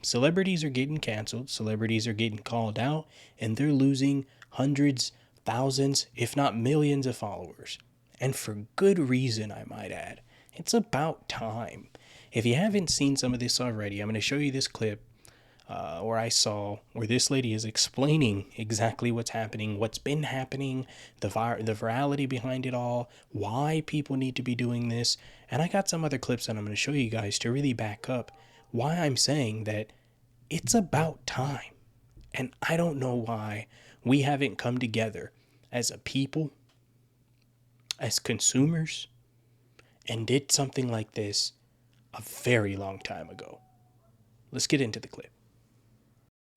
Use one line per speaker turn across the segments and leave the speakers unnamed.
Celebrities are getting canceled, celebrities are getting called out, and they're losing hundreds, thousands, if not millions of followers. And for good reason, I might add. It's about time. If you haven't seen some of this already, I'm going to show you this clip where this lady is explaining exactly what's happening, what's been happening, the virality behind it all, why people need to be doing this. And I got some other clips that I'm going to show you guys to really back up why I'm saying that it's about time. And I don't know why we haven't come together as a people, as consumers, and did something like this a very long time ago. Let's get into the clip.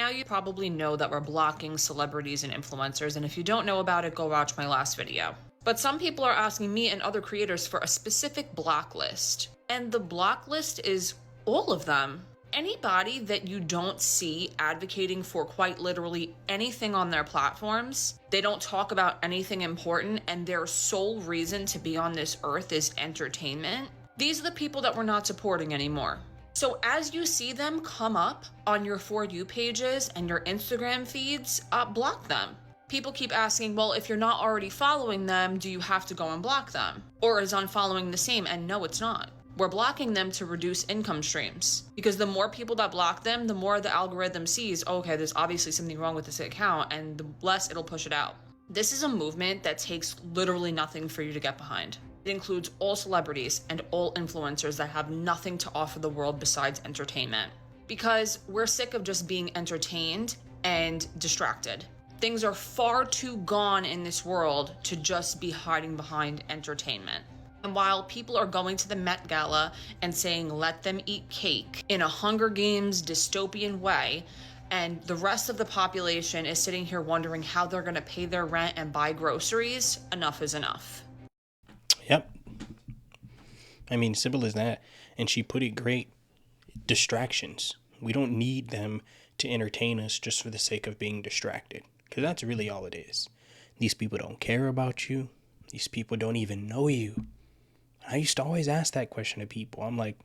Now you probably know that we're blocking celebrities and influencers, and if you don't know about it, go watch my last video. But some people are asking me and other creators for a specific block list. And the block list is all of them. Anybody that you don't see advocating for quite literally anything on their platforms, they don't talk about anything important, and their sole reason to be on this earth is entertainment, these are the people that we're not supporting anymore. So as you see them come up on your For You pages and your Instagram feeds, block them. People keep asking, well, if you're not already following them, do you have to go and block them? Or is unfollowing the same? And no, it's not. We're blocking them to reduce income streams, because the more people that block them, the more the algorithm sees, okay, there's obviously something wrong with this account, and the less it'll push it out. This is a movement that takes literally nothing for you to get behind. It includes all celebrities and all influencers that have nothing to offer the world besides entertainment. Because we're sick of just being entertained and distracted. Things are far too gone in this world to just be hiding behind entertainment. And while people are going to the Met Gala and saying, let them eat cake in a Hunger Games dystopian way, and the rest of the population is sitting here wondering how they're going to pay their rent and buy groceries, enough is enough.
Yep. I mean, simple as that. And she put it great. Distractions. We don't need them to entertain us just for the sake of being distracted. Because that's really all it is. These people don't care about you. These people don't even know you. I used to always ask that question to people. I'm like,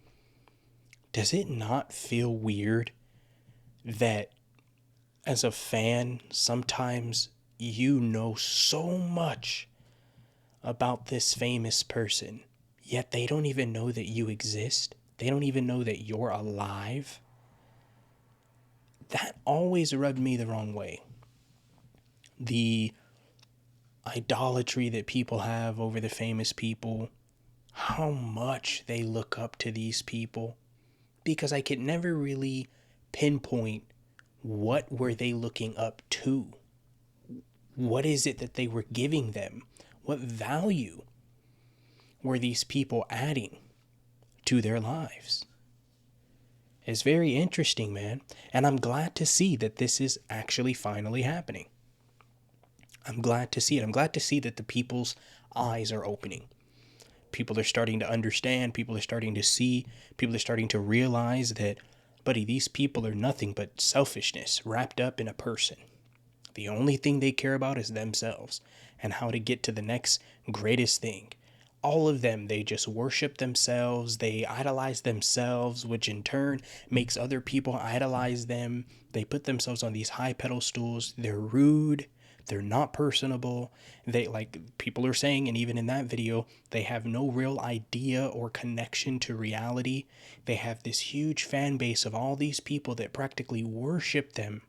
does it not feel weird that as a fan, sometimes you know so much about this famous person, yet they don't even know that you exist? They don't even know that you're alive? That always rubbed me the wrong way. The idolatry that people have over the famous people, how much they look up to these people, because I could never really pinpoint what were they looking up to. What is it that they were giving them? What value were these people adding to their lives? It's very interesting, man. And I'm glad to see that this is actually finally happening. I'm glad to see it. I'm glad to see that the people's eyes are opening. People are starting to understand. People are starting to see. People are starting to realize that, buddy, these people are nothing but selfishness wrapped up in a person. The only thing they care about is themselves and how to get to the next greatest thing. All of them, they just worship themselves. They idolize themselves, which in turn makes other people idolize them. They put themselves on these high pedestals. They're rude. They're not personable. They, like people are saying, and even in that video, they have no real idea or connection to reality. They have this huge fan base of all these people that practically worship them,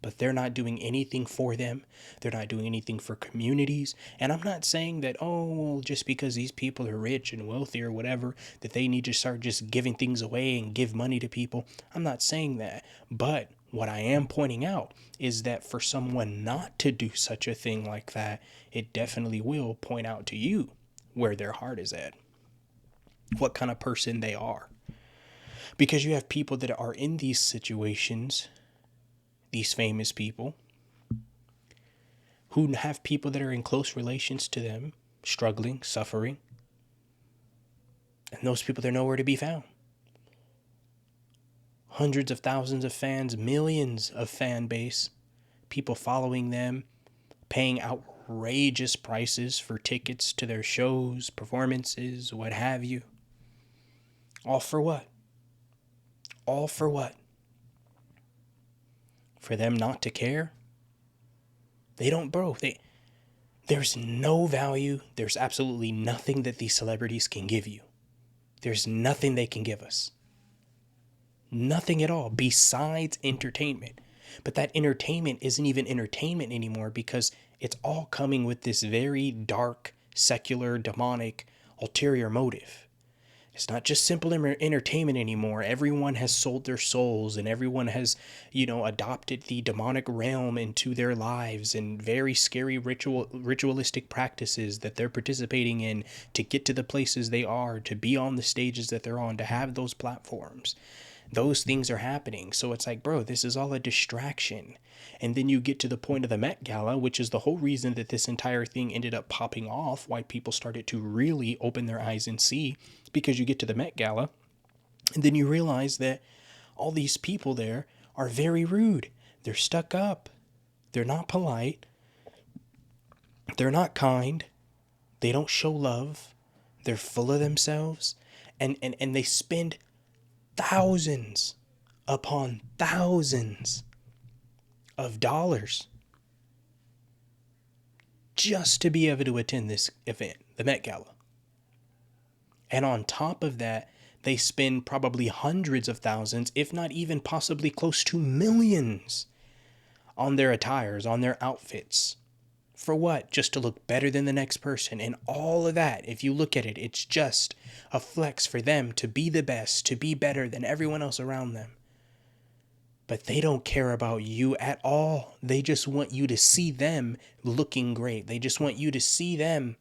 but they're not doing anything for them. They're not doing anything for communities. And I'm not saying that, oh, well, just because these people are rich and wealthy or whatever, that they need to start just giving things away and give money to people. I'm not saying that. But what I am pointing out is that for someone not to do such a thing like that, it definitely will point out to you where their heart is at, what kind of person they are. Because you have people that are in these situations, these famous people, who have people that are in close relations to them, struggling, suffering. And those people, they're nowhere to be found. Hundreds of thousands of fans, millions of fan base, people following them, paying outrageous prices for tickets to their shows, performances, what have you. All for what? All for what? for them not to care? They don't, bro. There's no value. There's absolutely nothing that these celebrities can give you. There's nothing they can give us. Nothing at all besides entertainment. But that entertainment isn't even entertainment anymore because it's all coming with this very dark, secular, demonic, ulterior motive. It's not just simple entertainment anymore. Everyone has sold their souls and everyone has, adopted the demonic realm into their lives and very scary ritualistic practices that they're participating in to get to the places they are, to be on the stages that they're on, to have those platforms. Those things are happening. So it's like, bro, this is all a distraction. And then you get to the point of the Met Gala, which is the whole reason that this entire thing ended up popping off, why people started to really open their eyes and see, because you get to the Met Gala and then you realize that all these people there are very rude. They're stuck up. They're not polite. They're not kind. They don't show love. They're full of themselves. And they spend thousands upon thousands of dollars just to be able to attend this event, the Met Gala. And on top of that, they spend probably hundreds of thousands, if not even possibly close to millions, on their attires, on their outfits. For what? Just to look better than the next person. And all of that, if you look at it, it's just a flex for them to be the best, to be better than everyone else around them. But they don't care about you at all. They just want you to see them looking great. They just want you to see them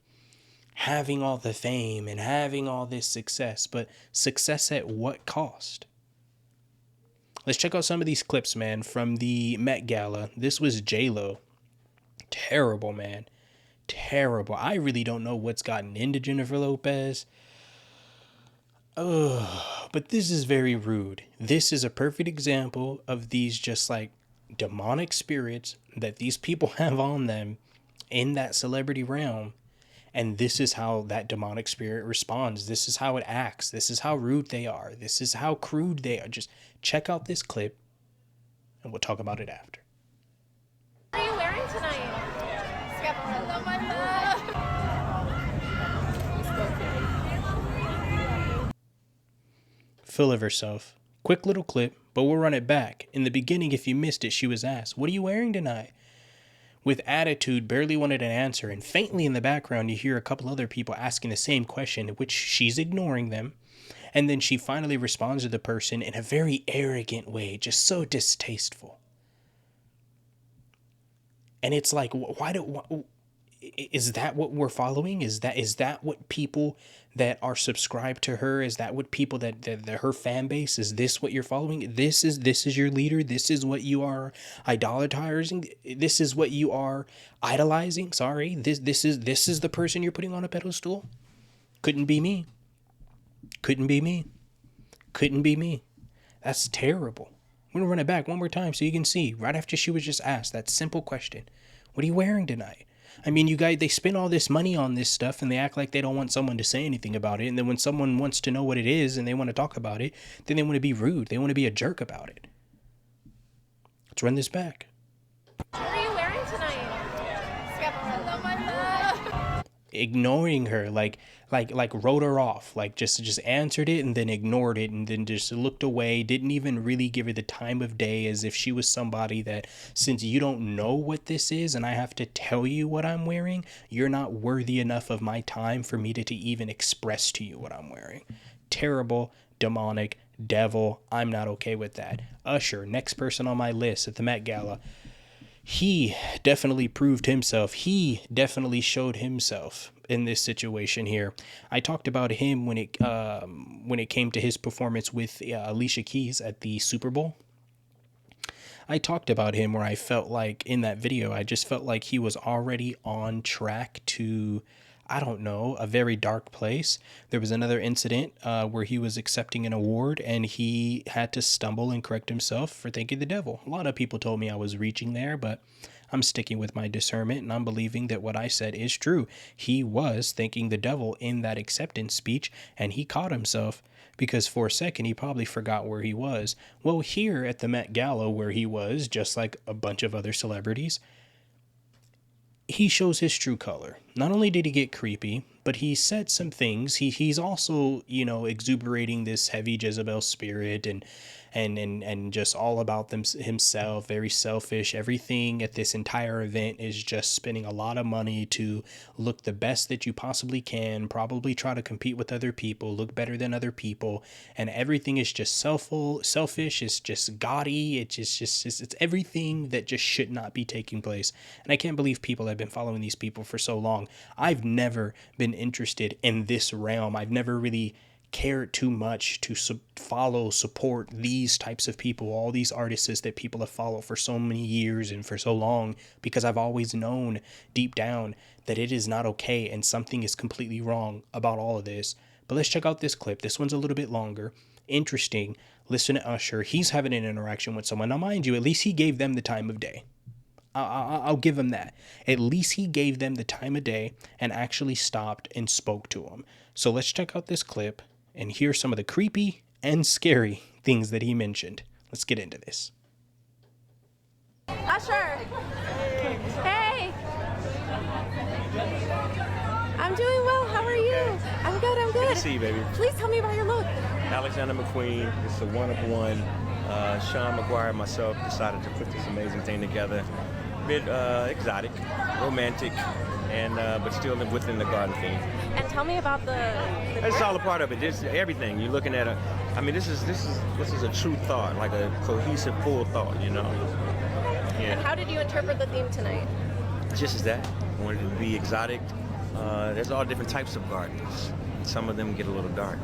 having all the fame and having all this success. But success at what cost? Let's check out some of these clips, man, from the Met Gala. This was J-Lo. Terrible, man. Terrible. I really don't know what's gotten into Jennifer Lopez. But this is very rude. This is a perfect example of these just like demonic spirits that these people have on them in that celebrity realm. And this is how that demonic spirit responds. This is how it acts. This is how rude they are. This is how crude they are. Just check out this clip and we'll talk about it after.
What are you wearing tonight? Scaparella, my love.
Full of herself. Quick little clip, but we'll run it back. In the beginning, if you missed it, she was asked, "What are you wearing tonight?" With attitude, barely wanted an answer, and faintly in the background, you hear a couple other people asking the same question, which she's ignoring them. And then she finally responds to the person in a very arrogant way, just so distasteful. And it's like, is that what we're following? Is that what people that are subscribed to her? Is that what people that her fan base? Is this what you're following? This is your leader. This is what you are idolatrizing. This is what you are idolizing. Sorry, this is the person you're putting on a pedestal. Couldn't be me. Couldn't be me. Couldn't be me. That's terrible. I'm gonna run it back one more time so you can see. Right after she was just asked that simple question, "What are you wearing tonight?" I mean, you guys, they spend all this money on this stuff and they act like they don't want someone to say anything about it. And then when someone wants to know what it is and they want to talk about it, then they want to be rude. They want to be a jerk about it. Let's run this back.
What are you wearing tonight? Scaparella, my love.
Ignoring her, like wrote her off, like just answered it and then ignored it and then just looked away, didn't even really give her the time of day, as if she was somebody that, since you don't know what this is and I have to tell you what I'm wearing, you're not worthy enough of my time for me to even express to you what I'm wearing. Terrible, demonic, devil. I'm not okay with that. Usher, next person on my list at the Met Gala. He definitely proved himself. He definitely showed himself in this situation here. I talked about him when it came to his performance with Alicia Keys at the Super Bowl. I talked about him where I felt like in that video, I just felt like he was already on track to I don't know, a very dark place. There was another incident where he was accepting an award and he had to stumble and correct himself for thanking the devil. A lot of people told me I was reaching there, but I'm sticking with my discernment and I'm believing that what I said is true. He was thanking the devil in that acceptance speech and he caught himself because for a second he probably forgot where he was. Well, here at the Met Gala, where he was, just like a bunch of other celebrities, he shows his true color. Not only did he get creepy, but he said some things. He's also, exuberating this heavy Jezebel spirit and just all about himself, very selfish. Everything at this entire event is just spending a lot of money to look the best that you possibly can, probably try to compete with other people, look better than other people, and everything is just selfish, it's just gaudy, it's everything that just should not be taking place. And I can't believe people have been following these people for so long. I've never been interested in this realm. I've never really cared too much to support these types of people, all these artists that people have followed for so many years and for so long, because I've always known deep down that it is not okay and something is completely wrong about all of this. But let's check out this clip. This one's a little bit longer. Interesting. Listen to Usher. He's having an interaction with someone. Now, mind you, at least he gave them the time of day. I'll give him that. At least he gave them the time of day and actually stopped and spoke to them. So let's check out this clip and hear some of the creepy and scary things that he mentioned. Let's get into this.
Usher. Hey. I'm doing well. How are you? I'm good. I'm good.
Good to see you, baby.
Please tell me about your look.
Alexander McQueen. It's a one-of-one. Sean McGuire and myself decided to put this amazing thing together. A bit exotic, romantic, and but still within the garden theme.
And tell me about the
It's all a part of it. This everything you're looking at. This is a true thought, like a cohesive, full thought.
And
Yeah.
how did you interpret the theme tonight?
Just as that. I wanted it to be exotic. There's all different types of gardens. Some of them get a little dark,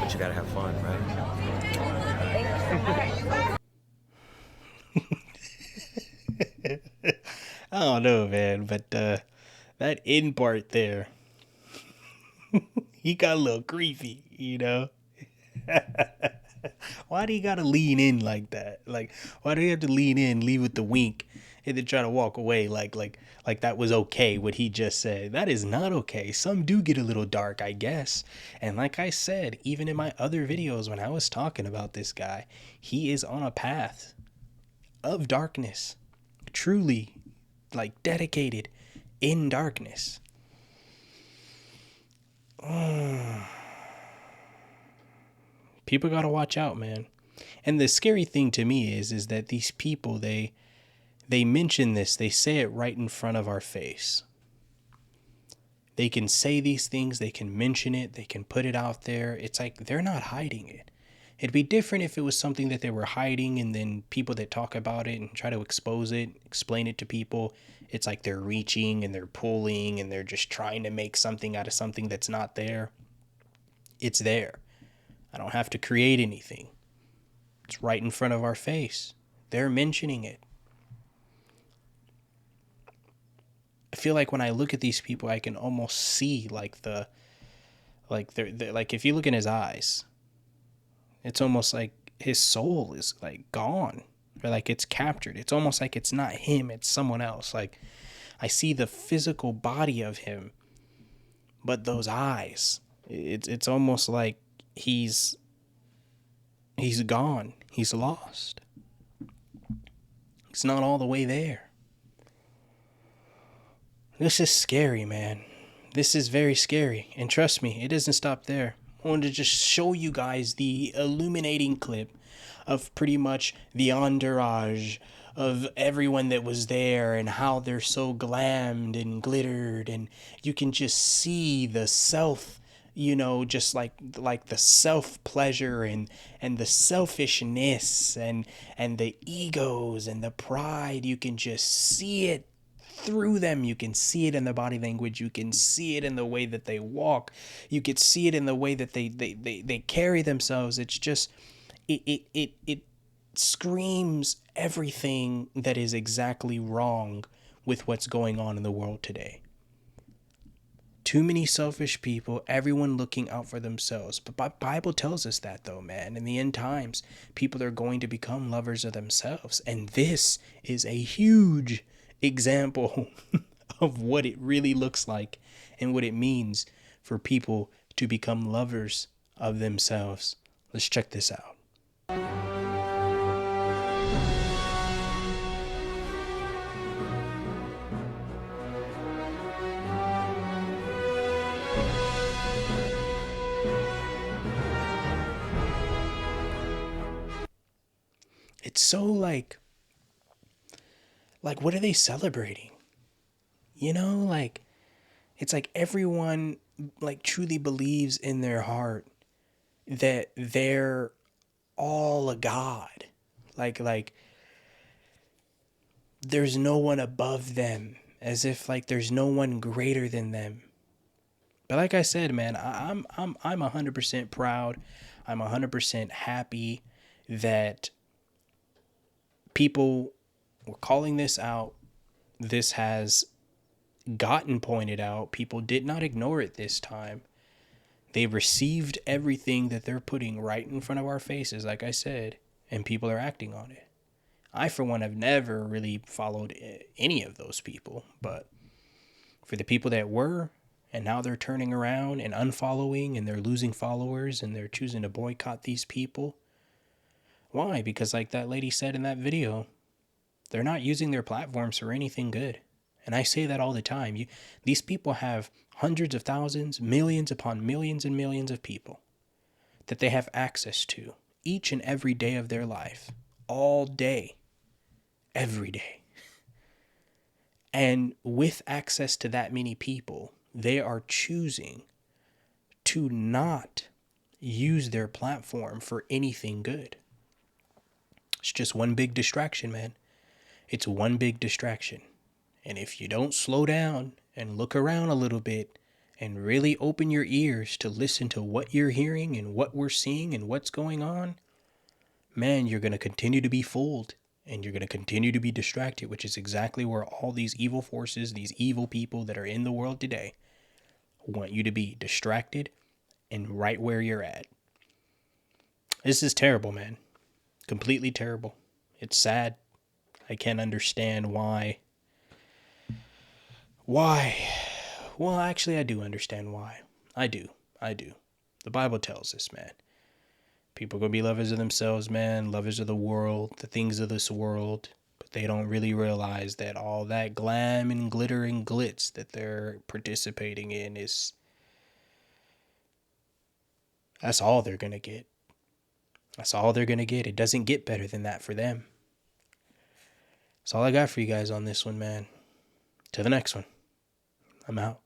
but you gotta have fun, right?
Thank you so much.
I don't know, man, but that end part there, he got a little creepy, Why do you gotta lean in like that? Like, why do you have to lean in, leave with the wink, and then try to walk away like that was okay, what he just said? That is not okay. Some do get a little dark, I guess. And like I said, even in my other videos when I was talking about this guy, he is on a path of darkness. Truly, like, dedicated in darkness. People gotta watch out, man. And the scary thing to me is that these people, they mention this, they say it right in front of our face. They can say these things, they can mention it, they can put it out there. It's like they're not hiding it. It'd be different if it was something that they were hiding and then people that talk about it and try to expose it, explain it to people, it's like they're reaching and they're pulling and they're just trying to make something out of something that's not there. It's there. I don't have to create anything. It's right in front of our face. They're mentioning it. I feel like when I look at these people, I can almost see they're like if you look in his eyes, it's almost like his soul is like gone or like it's captured. It's almost like it's not him, it's someone else. Like I see the physical body of him, but those eyes, it's almost like he's gone. He's lost. He's not all the way there. This is scary, man. This is very scary. And trust me, it doesn't stop there. I wanted to just show you guys the illuminating clip of pretty much the entourage of everyone that was there and how they're so glammed and glittered, and you can just see the self, just like the self pleasure and the selfishness and the egos and the pride. You can just see it through them. You can see it in the body language. You can see it in the way that they walk. You can see it in the way that they carry themselves. It's just it screams everything that is exactly wrong with what's going on in the world today. Too many selfish people, everyone looking out for themselves. But the Bible tells us that, though, man. In the end times, people are going to become lovers of themselves. And this is a huge example of what it really looks like and what it means for people to become lovers of themselves. Let's check this out. It's so like what are they celebrating? You know, like it's like everyone like truly believes in their heart that they're all a god. Like there's no one above them, as if like there's no one greater than them. But like I said, man, I'm 100% proud. I'm 100% happy that people were calling this out. This has gotten pointed out. People did not ignore it this time. They received everything that they're putting right in front of our faces, like I said, and people are acting on it. I, for one, have never really followed any of those people, but for the people that were, and now they're turning around and unfollowing, and they're losing followers, and they're choosing to boycott these people. Why? Because like that lady said in that video, they're not using their platforms for anything good. And I say that all the time. These people have hundreds of thousands, millions upon millions and millions of people that they have access to each and every day of their life, all day, every day. And with access to that many people, they are choosing to not use their platform for anything good. It's just one big distraction, man. It's one big distraction. And if you don't slow down and look around a little bit and really open your ears to listen to what you're hearing and what we're seeing and what's going on, man, you're going to continue to be fooled and you're going to continue to be distracted, which is exactly where all these evil forces, these evil people that are in the world today want you to be distracted and right where you're at. This is terrible, man. Completely terrible. It's sad. I can't understand why. Why? Well, actually, I do understand why. I do. The Bible tells us, man. People are going to be lovers of themselves, man. Lovers of the world, the things of this world. But they don't really realize that all that glam and glitter and glitz that they're participating in is... that's all they're going to get. That's all they're going to get. It doesn't get better than that for them. That's all I got for you guys on this one, man. To the next one. I'm out.